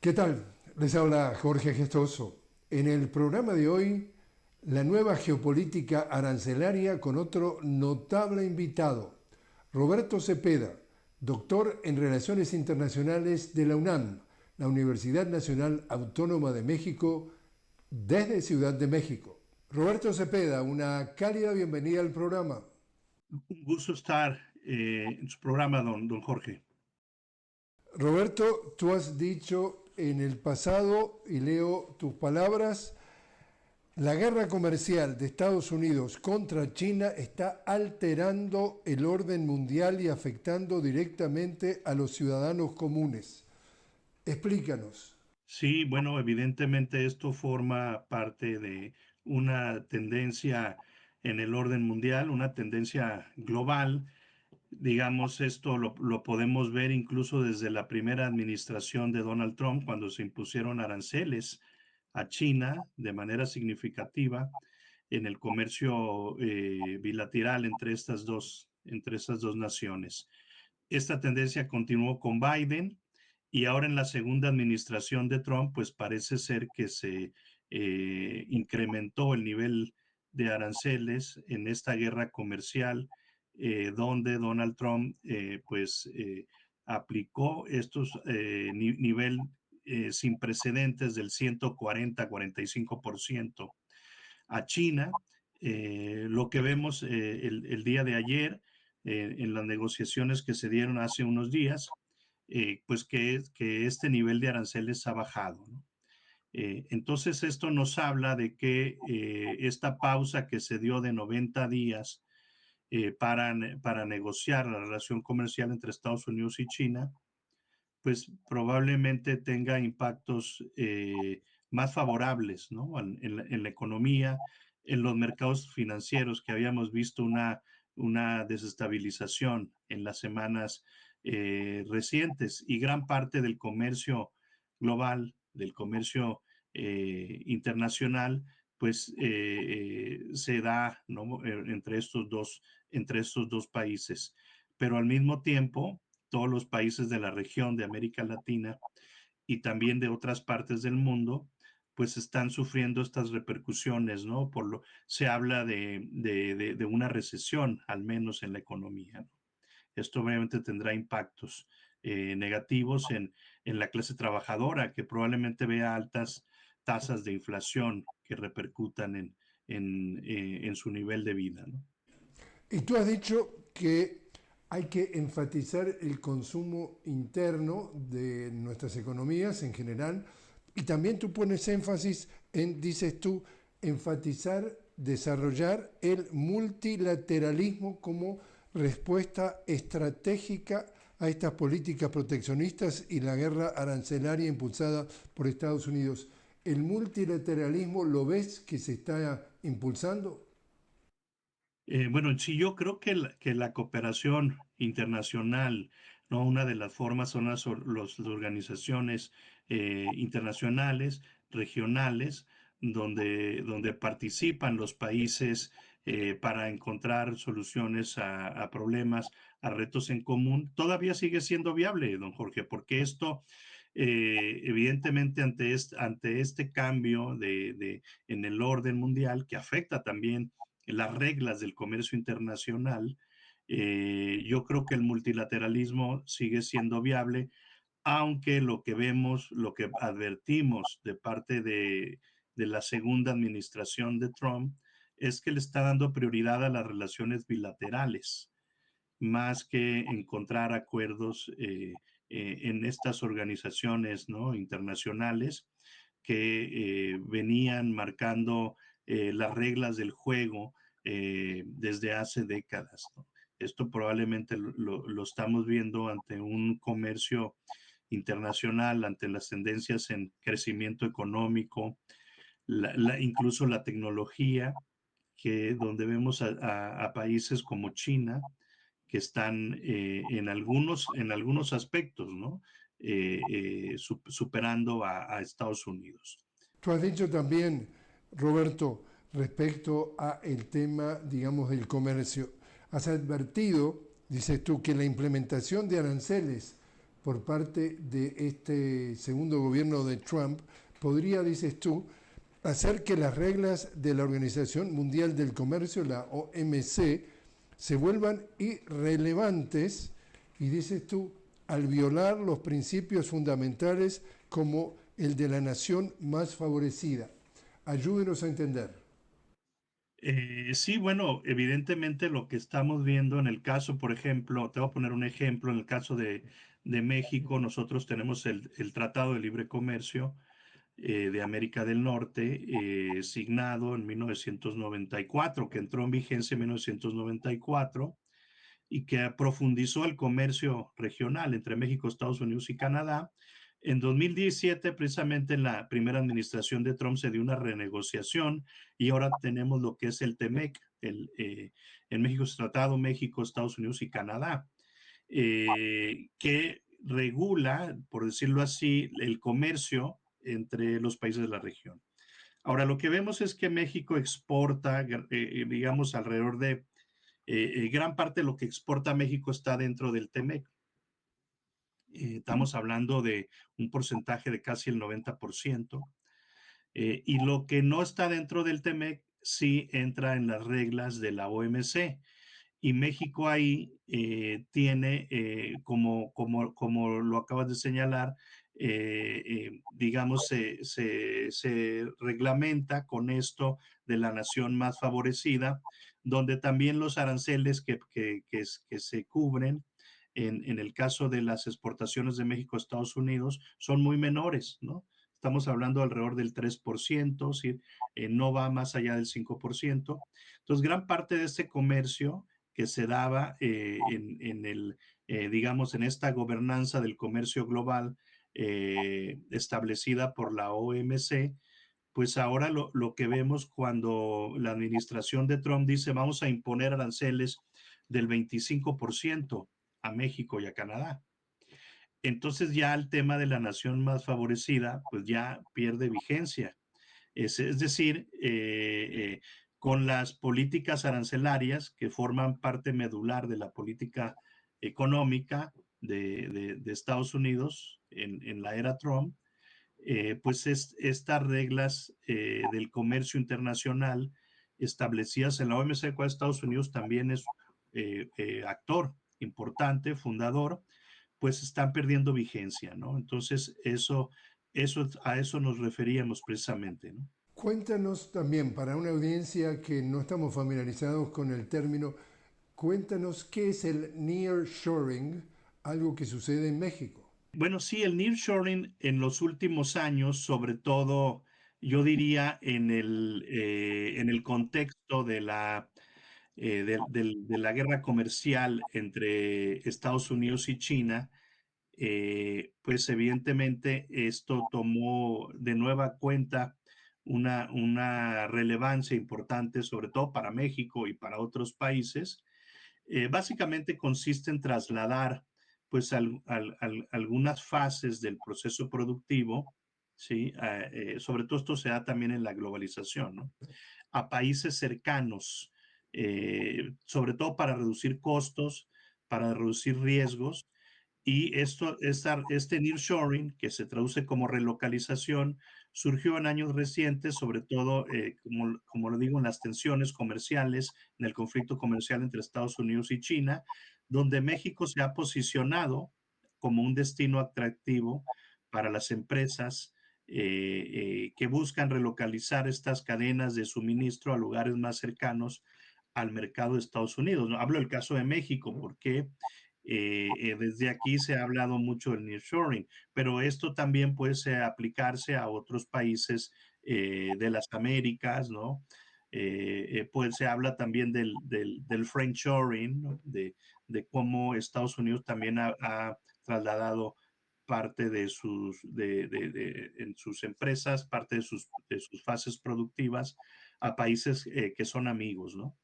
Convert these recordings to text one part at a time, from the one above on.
¿Qué tal? Les habla Jorge Gestoso. En el programa de hoy, la nueva geopolítica arancelaria con otro notable invitado, Roberto Cepeda, doctor en Relaciones Internacionales de la UNAM, la Universidad Nacional Autónoma de México, desde Ciudad de México. Roberto Cepeda, una cálida bienvenida al programa. Un gusto estar en su programa, don Jorge. Roberto, tú has dicho en el pasado, y leo tus palabras, la guerra comercial de Estados Unidos contra China está alterando el orden mundial y afectando directamente a los ciudadanos comunes. Explícanos. Sí, bueno, evidentemente esto forma parte de una tendencia en el orden mundial, una tendencia global. Digamos, esto lo podemos ver incluso desde la primera administración de Donald Trump, cuando se impusieron aranceles a China de manera significativa en el comercio bilateral entre estas dos naciones. Esta tendencia continuó con Biden y ahora en la segunda administración de Trump, pues parece ser que se incrementó el nivel de aranceles en esta guerra comercial, donde Donald Trump aplicó estos nivel sin precedentes del 140-45% a China. Lo que vemos el día de ayer en las negociaciones que se dieron hace unos días, pues que este nivel de aranceles ha bajado, ¿no? Entonces esto nos habla de que esta pausa que se dio de 90 días para negociar la relación comercial entre Estados Unidos y China, pues probablemente tenga impactos más favorables, ¿no? En la economía, en los mercados financieros, que habíamos visto una desestabilización en las semanas recientes, y gran parte del comercio global, del comercio internacional, pues se da, ¿no? Entre estos dos países. Pero al mismo tiempo, todos los países de la región de América Latina y también de otras partes del mundo, pues están sufriendo estas repercusiones, ¿no? Se habla de una recesión, al menos en la economía, ¿no? Esto obviamente tendrá impactos negativos en la clase trabajadora, que probablemente vea altas tasas de inflación que repercutan en su nivel de vida, ¿no? Y tú has dicho que hay que enfatizar el consumo interno de nuestras economías en general y también tú pones énfasis en, dices tú, enfatizar, desarrollar el multilateralismo como respuesta estratégica a estas políticas proteccionistas y la guerra arancelaria impulsada por Estados Unidos. ¿El multilateralismo lo ves que se está impulsando? Bueno, sí, yo creo que la cooperación internacional, ¿no? Una de las formas son las organizaciones internacionales, regionales, donde participan los países para encontrar soluciones a problemas, a retos en común. Todavía sigue siendo viable, don Jorge, porque esto, evidentemente, ante este cambio en el orden mundial, que afecta también las reglas del comercio internacional, yo creo que el multilateralismo sigue siendo viable, aunque lo que vemos, lo que advertimos de parte de la segunda administración de Trump, es que le está dando prioridad a las relaciones bilaterales, más que encontrar acuerdos en estas organizaciones, ¿no? Internacionales que venían marcando las reglas del juego desde hace décadas, ¿no? Esto probablemente lo estamos viendo ante un comercio internacional, ante las tendencias en crecimiento económico, incluso la tecnología, donde vemos a países como China, que están en algunos aspectos, ¿no? Superando a Estados Unidos. Tú has dicho también, Roberto, respecto a el tema, digamos, del comercio, has advertido, dices tú, que la implementación de aranceles por parte de este segundo gobierno de Trump podría, dices tú, hacer que las reglas de la Organización Mundial del Comercio, la OMC, se vuelvan irrelevantes y, dices tú, al violar los principios fundamentales como el de la nación más favorecida. Ayúdenos a entender. Sí, bueno, evidentemente lo que estamos viendo en el caso, por ejemplo, te voy a poner un ejemplo, en el caso de México, nosotros tenemos el Tratado de Libre Comercio de América del Norte, signado en 1994, que entró en vigencia en 1994 y que profundizó el comercio regional entre México, Estados Unidos y Canadá. En 2017, precisamente en la primera administración de Trump, se dio una renegociación y ahora tenemos lo que es el TEMEC, en México es Tratado México, Estados Unidos y Canadá, que regula, por decirlo así, el comercio entre los países de la región. Ahora, lo que vemos es que México exporta, digamos, alrededor de gran parte de lo que exporta México está dentro del TEMEC. Estamos hablando de un porcentaje de casi el 90%. Y lo que no está dentro del TEMEC sí entra en las reglas de la OMC. Y México ahí tiene, como lo acabas de señalar, digamos, se reglamenta con esto de la nación más favorecida, donde también los aranceles que se cubren en el caso de las exportaciones de México a Estados Unidos son muy menores, ¿no? Estamos hablando alrededor del 3%, ¿sí? No va más allá del 5%. Entonces, gran parte de este comercio que se daba digamos, en esta gobernanza del comercio global establecida por la OMC, pues ahora lo que vemos cuando la administración de Trump dice vamos a imponer aranceles del 25% a México y a Canadá. Entonces ya el tema de la nación más favorecida, pues ya pierde vigencia. Es decir, con las políticas arancelarias que forman parte medular de la política económica de Estados Unidos en la era Trump, pues estas reglas del comercio internacional establecidas en la OMC, cual Estados Unidos también es actor importante, fundador, pues están perdiendo vigencia, ¿no? Entonces, a eso nos referíamos precisamente, ¿no? Cuéntanos también, para una audiencia que no estamos familiarizados con el término, cuéntanos qué es el nearshoring, algo que sucede en México. Bueno, sí, el nearshoring en los últimos años, sobre todo, yo diría en el contexto de la guerra comercial entre Estados Unidos y China, pues evidentemente esto tomó de nueva cuenta una relevancia importante, sobre todo para México y para otros países. Básicamente consiste en trasladar pues algunas fases del proceso productivo, ¿sí? Sobre todo esto se da también en la globalización, ¿no? A países cercanos, sobre todo para reducir costos, para reducir riesgos. Y este nearshoring, que se traduce como relocalización, surgió en años recientes, sobre todo, como lo digo, en las tensiones comerciales, en el conflicto comercial entre Estados Unidos y China, donde México se ha posicionado como un destino atractivo para las empresas que buscan relocalizar estas cadenas de suministro a lugares más cercanos al mercado de Estados Unidos, ¿no? Hablo del caso de México, porque desde aquí se ha hablado mucho del nearshoring, pero esto también puede aplicarse a otros países de las Américas, ¿no? Pues se habla también del friendshoring, ¿no? De cómo Estados Unidos también ha trasladado parte en sus empresas, parte de sus fases productivas a países que son amigos, ¿no?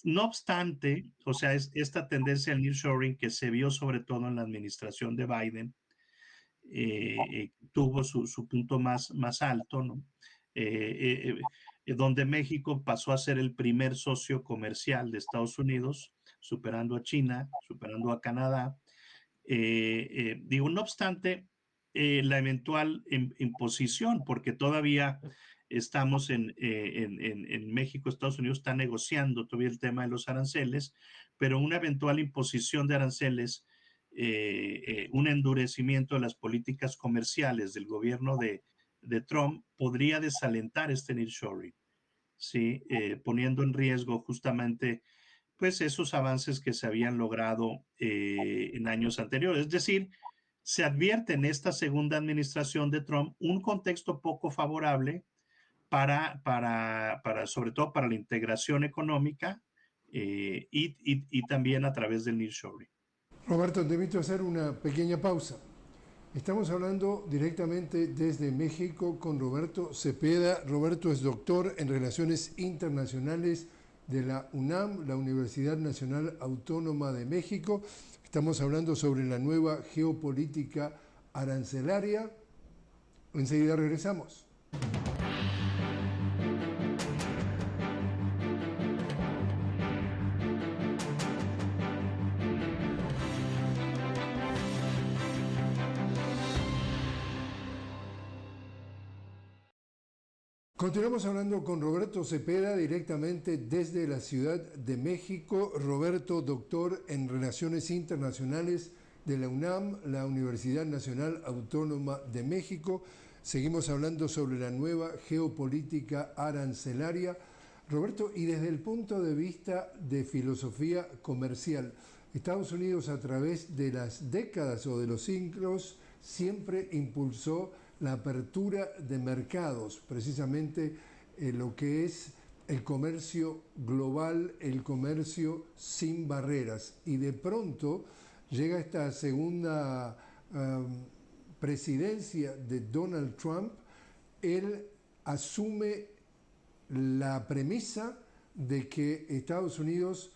No obstante, o sea, esta tendencia al nearshoring que se vio sobre todo en la administración de Biden, tuvo su punto más alto, ¿no? Donde México pasó a ser el primer socio comercial de Estados Unidos, superando a China, superando a Canadá, Digo, no obstante, la eventual imposición, porque todavía estamos en México, Estados Unidos está negociando todavía el tema de los aranceles, pero una eventual imposición de aranceles, un endurecimiento de las políticas comerciales del gobierno de Trump podría desalentar este nearshoring, ¿sí? Poniendo en riesgo justamente pues esos avances que se habían logrado en años anteriores. Es decir, se advierte en esta segunda administración de Trump un contexto poco favorable sobre todo para la integración económica y también a través del nearshoring. Roberto, te invito a hacer una pequeña pausa. Estamos hablando directamente desde México con Roberto Cepeda. Roberto es doctor en Relaciones Internacionales de la UNAM, la Universidad Nacional Autónoma de México. Estamos hablando sobre la nueva geopolítica arancelaria. Enseguida regresamos. Continuamos hablando con Roberto Cepeda directamente desde la Ciudad de México. Roberto, doctor en Relaciones Internacionales de la UNAM, la Universidad Nacional Autónoma de México. Seguimos hablando sobre la nueva geopolítica arancelaria. Roberto, y desde el punto de vista de filosofía comercial, Estados Unidos a través de las décadas o de los siglos siempre impulsó la apertura de mercados, precisamente lo que es el comercio global, el comercio sin barreras. Y de pronto llega esta segunda presidencia de Donald Trump, él asume la premisa de que Estados Unidos,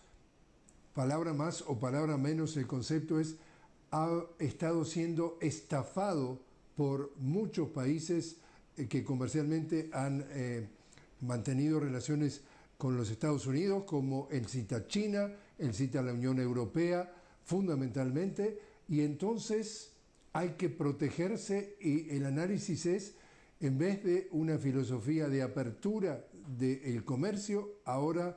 palabra más o palabra menos, el concepto es, ha estado siendo estafado por muchos países que comercialmente han mantenido relaciones con los Estados Unidos, como él cita China, él cita la Unión Europea, fundamentalmente, y entonces hay que protegerse y el análisis es, en vez de una filosofía de apertura del comercio, ahora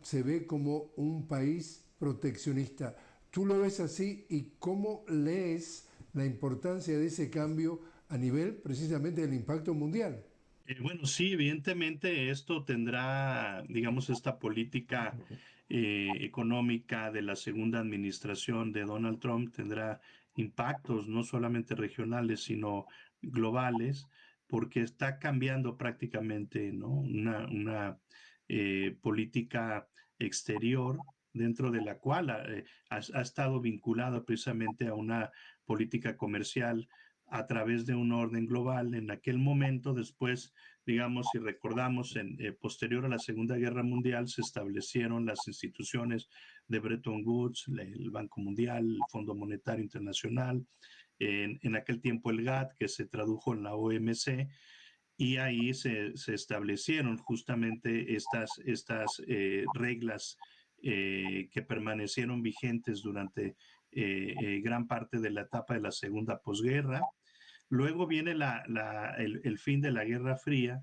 se ve como un país proteccionista. ¿Tú lo ves así y cómo lees la importancia de ese cambio a nivel precisamente del impacto mundial? Bueno, sí, evidentemente esto tendrá, digamos, esta política económica de la segunda administración de Donald Trump tendrá impactos no solamente regionales, sino globales, porque está cambiando prácticamente, ¿no? Una política exterior dentro de la cual ha estado vinculada precisamente a una política comercial a través de un orden global. En aquel momento, después, digamos, si recordamos, posterior a la Segunda Guerra Mundial, se establecieron las instituciones de Bretton Woods, el Banco Mundial, el Fondo Monetario Internacional, en aquel tiempo el GATT, que se tradujo en la OMC, y ahí se establecieron justamente estas reglas que permanecieron vigentes durante gran parte de la etapa de la segunda posguerra. Luego viene el fin de la Guerra Fría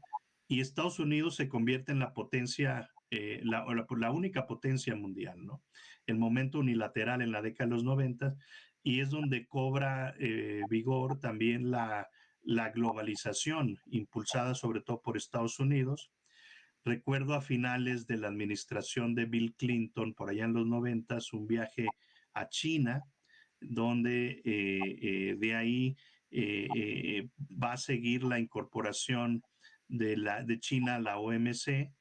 y Estados Unidos se convierte en la potencia, la única potencia mundial, ¿no? El momento unilateral en la década de los 90 y es donde cobra vigor también la globalización impulsada sobre todo por Estados Unidos. Recuerdo a finales de la administración de Bill Clinton, por allá en los 90, un viaje a China, donde de ahí va a seguir la incorporación de China a la OMC,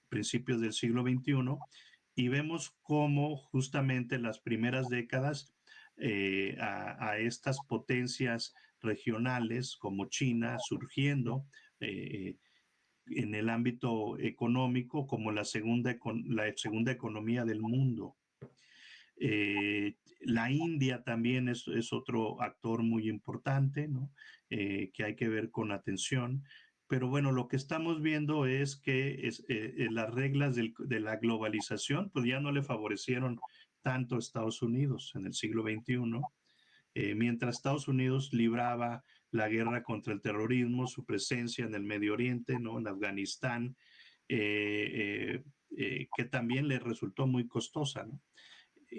principios del siglo XXI, y vemos cómo justamente en las primeras décadas a estas potencias regionales como China surgiendo en el ámbito económico como la segunda economía del mundo. La India también es otro actor muy importante, ¿no? Que hay que ver con atención. Pero bueno, lo que estamos viendo es que las reglas de la globalización pues ya no le favorecieron tanto Estados Unidos en el siglo XXI, mientras Estados Unidos libraba la guerra contra el terrorismo, su presencia en el Medio Oriente, ¿no? En Afganistán, que también le resultó muy costosa, ¿no?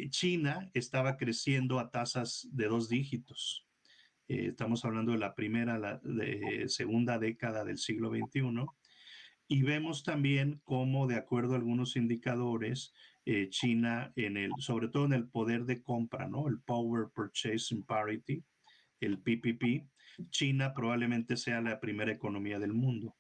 China estaba creciendo a tasas de 2 dígitos. Estamos hablando de la segunda década del siglo XXI, y vemos también cómo, de acuerdo a algunos indicadores, China, sobre todo en el poder de compra, ¿no? El Power Purchasing Parity, el PPP, China probablemente sea la primera economía del mundo.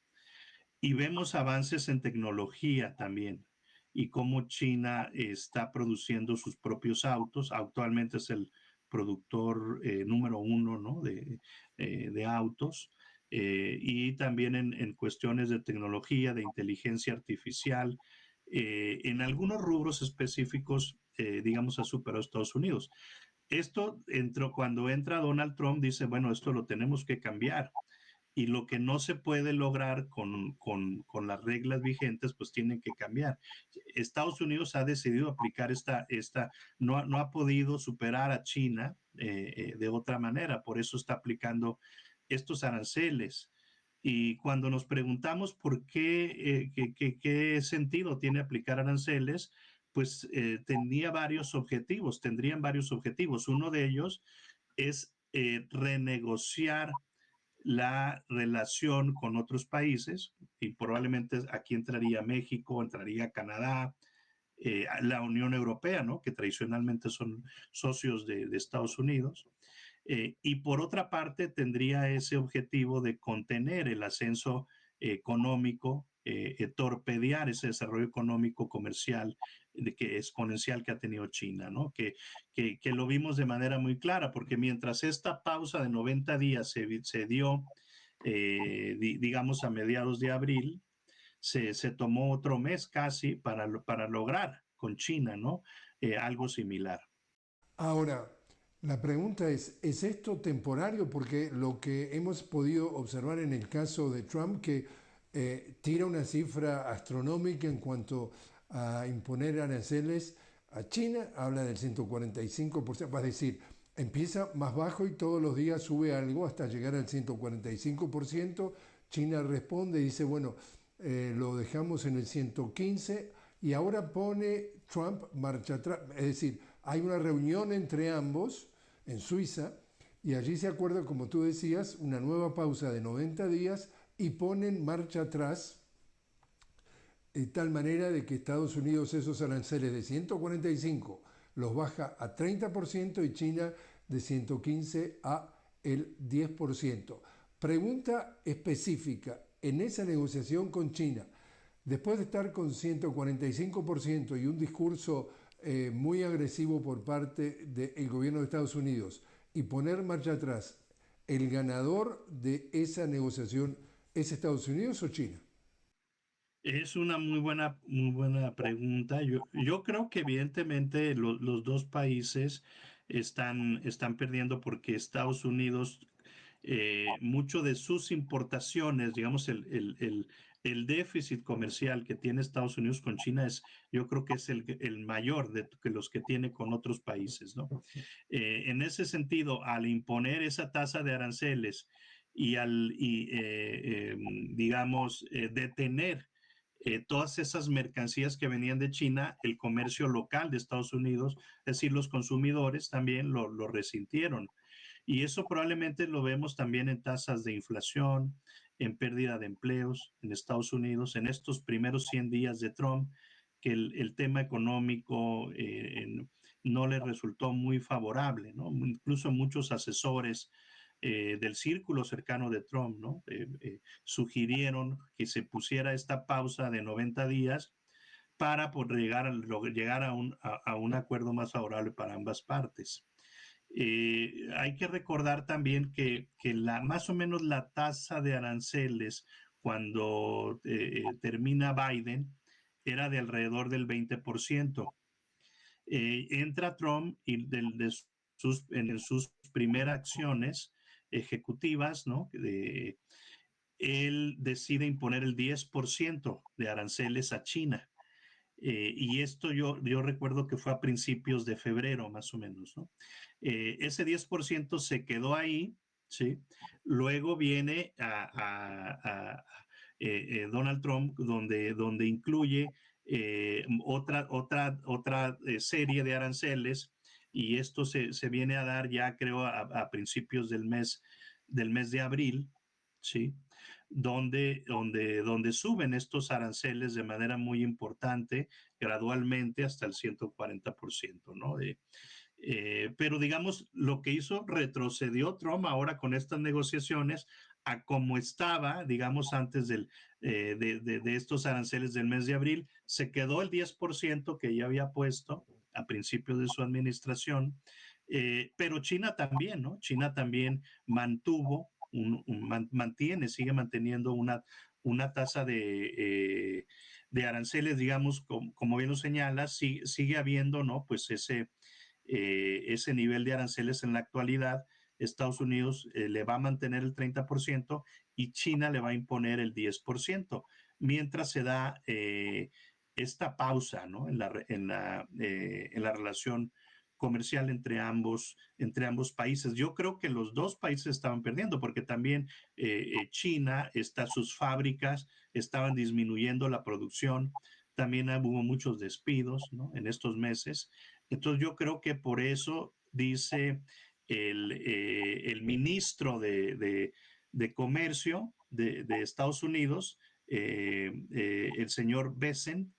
Y vemos avances en tecnología también, y cómo China está produciendo sus propios autos. Actualmente es el productor número 1, ¿no? de autos. Y también en cuestiones de tecnología, de inteligencia artificial, en algunos rubros específicos, digamos, ha superado a Estados Unidos. Esto entró cuando entra Donald Trump, dice, bueno, esto lo tenemos que cambiar, y lo que no se puede lograr con las reglas vigentes, pues tienen que cambiar. Estados Unidos ha decidido aplicar no ha podido superar a China de otra manera, por eso está aplicando estos aranceles. Y cuando nos preguntamos por qué sentido tiene aplicar aranceles, pues tendrían varios objetivos. Uno de ellos es renegociar la relación con otros países, y probablemente aquí entraría México, entraría Canadá, la Unión Europea, ¿no? Que tradicionalmente son socios de Estados Unidos. Y por otra parte, tendría ese objetivo de contener el ascenso económico, torpedear ese desarrollo económico comercial exponencial que ha tenido China, ¿no? Que lo vimos de manera muy clara, porque mientras esta pausa de 90 días se dio, digamos, a mediados de abril, se tomó otro mes casi para lograr con China, ¿no? Algo similar. Ahora, la pregunta ¿es esto temporario? Porque lo que hemos podido observar en el caso de Trump, que tira una cifra astronómica en cuanto a imponer aranceles a China, habla del 145%, es decir, empieza más bajo y todos los días sube algo hasta llegar al 145%. China responde y dice, bueno, lo dejamos en el 115%, y ahora pone Trump marcha atrás. Es decir, hay una reunión entre ambos en Suiza y allí se acuerda, como tú decías, una nueva pausa de 90 días y ponen marcha atrás, de tal manera de que Estados Unidos esos aranceles de 145 los baja a 30% y China de 115 a el 10%. Pregunta específica, en esa negociación con China, después de estar con 145% y un discurso muy agresivo por parte del gobierno de Estados Unidos y poner marcha atrás, ¿el ganador de esa negociación es Estados Unidos o China? Es una muy buena pregunta. Yo creo que evidentemente los dos países están perdiendo, porque Estados Unidos, mucho de sus importaciones, digamos, el déficit comercial que tiene Estados Unidos con China yo creo que es el mayor de que los que tiene con otros países, ¿no? En ese sentido, al imponer esa tasa de aranceles digamos, detener todas esas mercancías que venían de China, el comercio local de Estados Unidos, es decir, los consumidores también lo resintieron. Y eso probablemente lo vemos también en tasas de inflación, en pérdida de empleos en Estados Unidos, en estos primeros 100 días de Trump, que el tema económico no le resultó muy favorable, ¿no? Incluso muchos asesores del círculo cercano de Trump, ¿no? Sugirieron que se pusiera esta pausa de 90 días para poder llegar a un acuerdo más favorable para ambas partes. Hay que recordar también que más o menos la tasa de aranceles cuando termina Biden era de alrededor del 20%. Entra Trump y en sus primeras acciones ejecutivas, ¿no? Él decide imponer el 10% de aranceles a China. Y esto yo recuerdo que fue a principios de febrero, más o menos, ¿no? Ese 10% se quedó ahí, ¿sí? Luego viene Donald Trump, donde incluye otra serie de aranceles, y esto se viene a dar ya, creo, a principios del mes de abril, ¿sí? Donde suben estos aranceles de manera muy importante, gradualmente hasta el 140%, ¿no? Pero digamos, lo que hizo, retrocedió Trump ahora con estas negociaciones a como estaba, digamos, antes de estos aranceles del mes de abril. Se quedó el 10% que ya había puesto a principios de su administración, pero China también, ¿no? China también mantuvo, sigue manteniendo una tasa de aranceles, digamos, como bien lo señala, sigue habiendo, ¿no? Pues ese nivel de aranceles en la actualidad. Estados Unidos le va a mantener el 30% y China le va a imponer el 10%, mientras se da esta pausa, ¿no? En la relación comercial entre ambos países. Yo creo que los dos países estaban perdiendo porque también China, sus fábricas estaban disminuyendo la producción, también hubo muchos despidos, ¿no? En estos meses. Entonces yo creo que por eso dice el ministro de Comercio de Estados Unidos, el señor Bessent,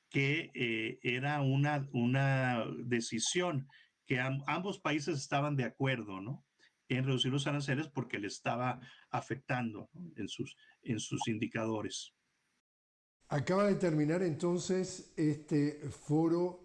que era una decisión que ambos países estaban de acuerdo, ¿no? En reducir los aranceles porque le estaba afectando, ¿no? En sus indicadores. Acaba de terminar entonces este foro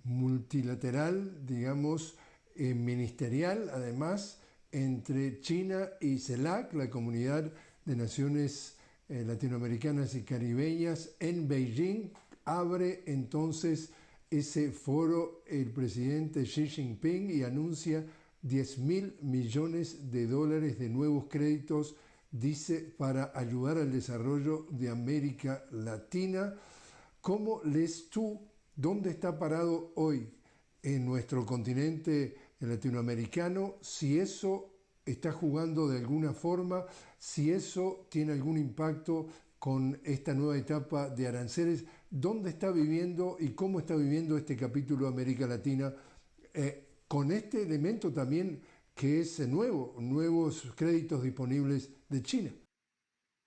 multilateral, digamos, ministerial, además, entre China y CELAC, la Comunidad de Naciones Latinoamericanas y Caribeñas, en Beijing. Abre entonces ese foro el presidente Xi Jinping y anuncia 10.000 millones de dólares de nuevos créditos, dice, para ayudar al desarrollo de América Latina. ¿Cómo lees tú dónde está parado hoy en nuestro continente latinoamericano? Si eso está jugando de alguna forma, si eso tiene algún impacto con esta nueva etapa de aranceles, ¿dónde está viviendo y cómo está viviendo este capítulo de América Latina con este elemento también que es nuevo, nuevos créditos disponibles de China?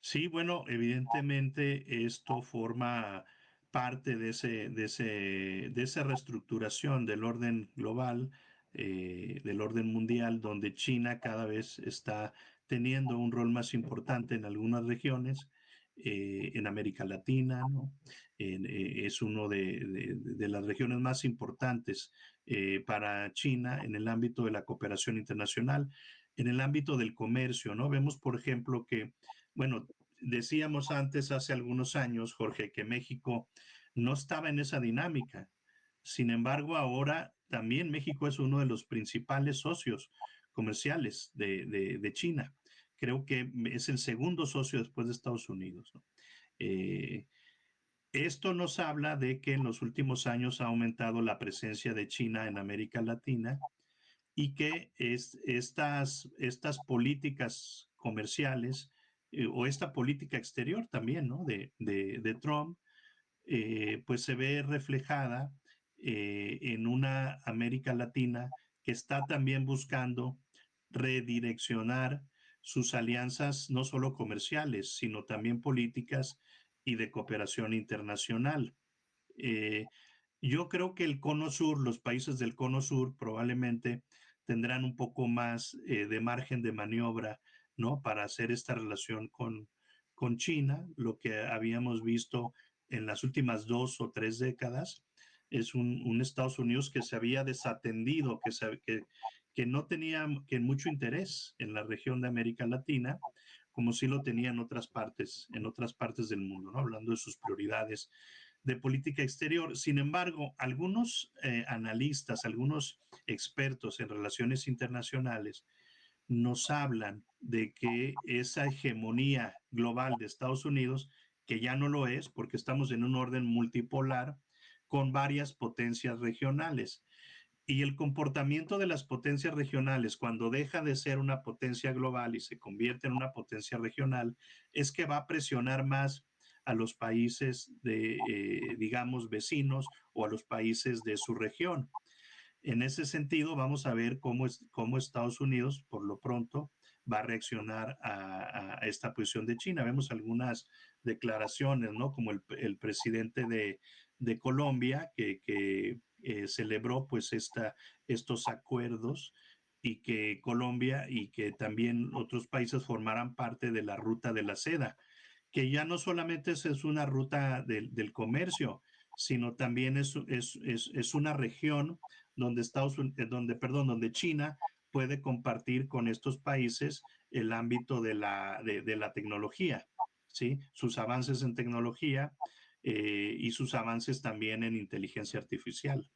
Sí, bueno, evidentemente esto forma parte de esa reestructuración del orden global, del orden mundial, donde China cada vez está teniendo un rol más importante en algunas regiones, en América Latina, ¿no? Es uno de las regiones más importantes para China en el ámbito de la cooperación internacional, en el ámbito del comercio, ¿no? Vemos, por ejemplo, que, bueno, decíamos antes, hace algunos años, Jorge, que México no estaba en esa dinámica. Sin embargo, ahora también México es uno de los principales socios comerciales de China. Creo que es el segundo socio después de Estados Unidos, ¿no? Eh, Esto nos habla de que en los últimos años ha aumentado la presencia de China en América Latina y que estas políticas comerciales o esta política exterior también, ¿no? De Trump, pues se ve reflejada en una América Latina que está también buscando redireccionar sus alianzas, no solo comerciales, sino también políticas y de cooperación internacional. Eh, yo creo que el Cono Sur, los países del Cono Sur probablemente tendrán un poco más de margen de maniobra, ¿no? Para hacer esta relación con China. Lo que habíamos visto en las últimas 2 o 3 décadas es un Estados Unidos que se había desatendido, que no tenía que mucho interés en la región de América Latina, como sí lo tenía en otras partes del mundo, ¿no? Hablando de sus prioridades de política exterior. Sin embargo, algunos analistas, algunos expertos en relaciones internacionales nos hablan de que esa hegemonía global de Estados Unidos que ya no lo es porque estamos en un orden multipolar con varias potencias regionales. Y el comportamiento de las potencias regionales cuando deja de ser una potencia global y se convierte en una potencia regional es que va a presionar más a los países digamos, vecinos o a los países de su región. En ese sentido, vamos a ver cómo Estados Unidos, por lo pronto, va a reaccionar a esta posición de China. Vemos algunas declaraciones, ¿no? Como el presidente de Colombia, que celebró pues estos acuerdos y que Colombia y que también otros países formaran parte de la ruta de la seda, que ya no solamente es una ruta del comercio, sino también es una región donde donde China puede compartir con estos países el ámbito de la tecnología, ¿sí? Sus avances en tecnología y sus avances también en inteligencia artificial.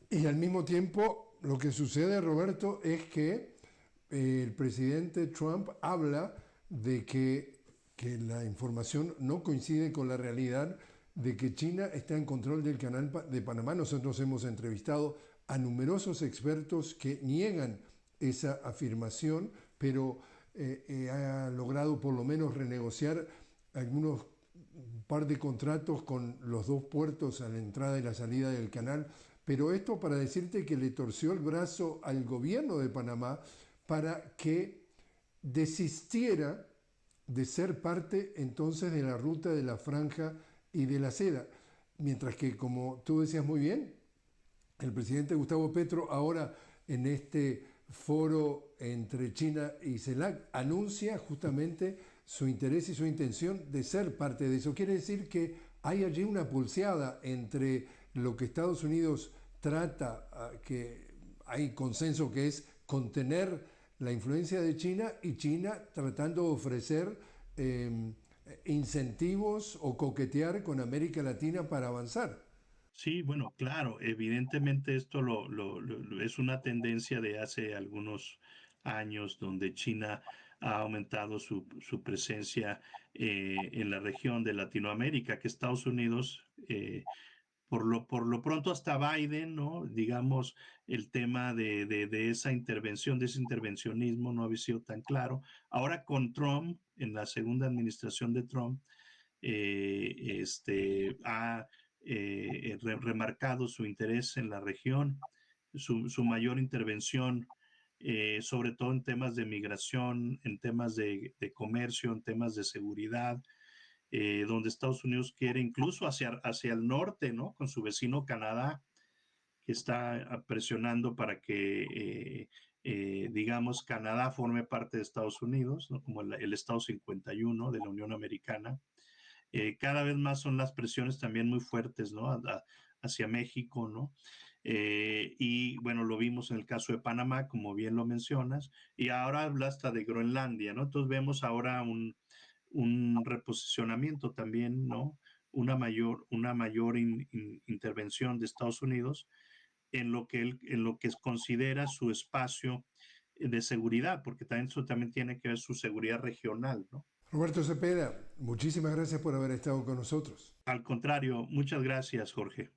Y al mismo tiempo, lo que sucede, Roberto, es que el presidente Trump habla de que la información no coincide con la realidad de que China está en control del canal de Panamá. Nosotros hemos entrevistado a numerosos expertos que niegan esa afirmación, pero ha logrado por lo menos renegociar algunos par de contratos con los dos puertos a la entrada y la salida del canal. Pero esto para decirte que le torció el brazo al gobierno de Panamá para que desistiera de ser parte entonces de la ruta de la franja y de la seda. Mientras que, como tú decías muy bien, el presidente Gustavo Petro ahora en este foro entre China y CELAC anuncia justamente su interés y su intención de ser parte de eso. Quiere decir que hay allí una pulseada entre lo que Estados Unidos trata, que hay consenso que es contener la influencia de China, y China tratando de ofrecer incentivos o coquetear con América Latina para avanzar. Sí, bueno, claro, evidentemente esto es una tendencia de hace algunos años donde China ha aumentado su presencia en la región de Latinoamérica, que Estados Unidos, por lo pronto hasta Biden, ¿no? Digamos, el tema de esa intervención, de ese intervencionismo no había sido tan claro. Ahora con Trump, en la segunda administración de Trump, ha remarcado su interés en la región, su mayor intervención, sobre todo en temas de migración, en temas de comercio, en temas de seguridad, donde Estados Unidos quiere incluso hacia el norte, ¿no? Con su vecino Canadá, que está presionando para que, digamos, Canadá forme parte de Estados Unidos, ¿no? Como el Estado 51 de la Unión Americana. Cada vez más son las presiones también muy fuertes, ¿no? Hacia México, ¿no? Y bueno, lo vimos en el caso de Panamá, como bien lo mencionas, y ahora habla hasta de Groenlandia, ¿no? Entonces vemos ahora un reposicionamiento también, ¿no? Una mayor intervención de Estados Unidos en lo que considera su espacio de seguridad, porque también eso también tiene que ver su seguridad regional, ¿no? Roberto Cepeda, muchísimas gracias por haber estado con nosotros. Al contrario, muchas gracias, Jorge.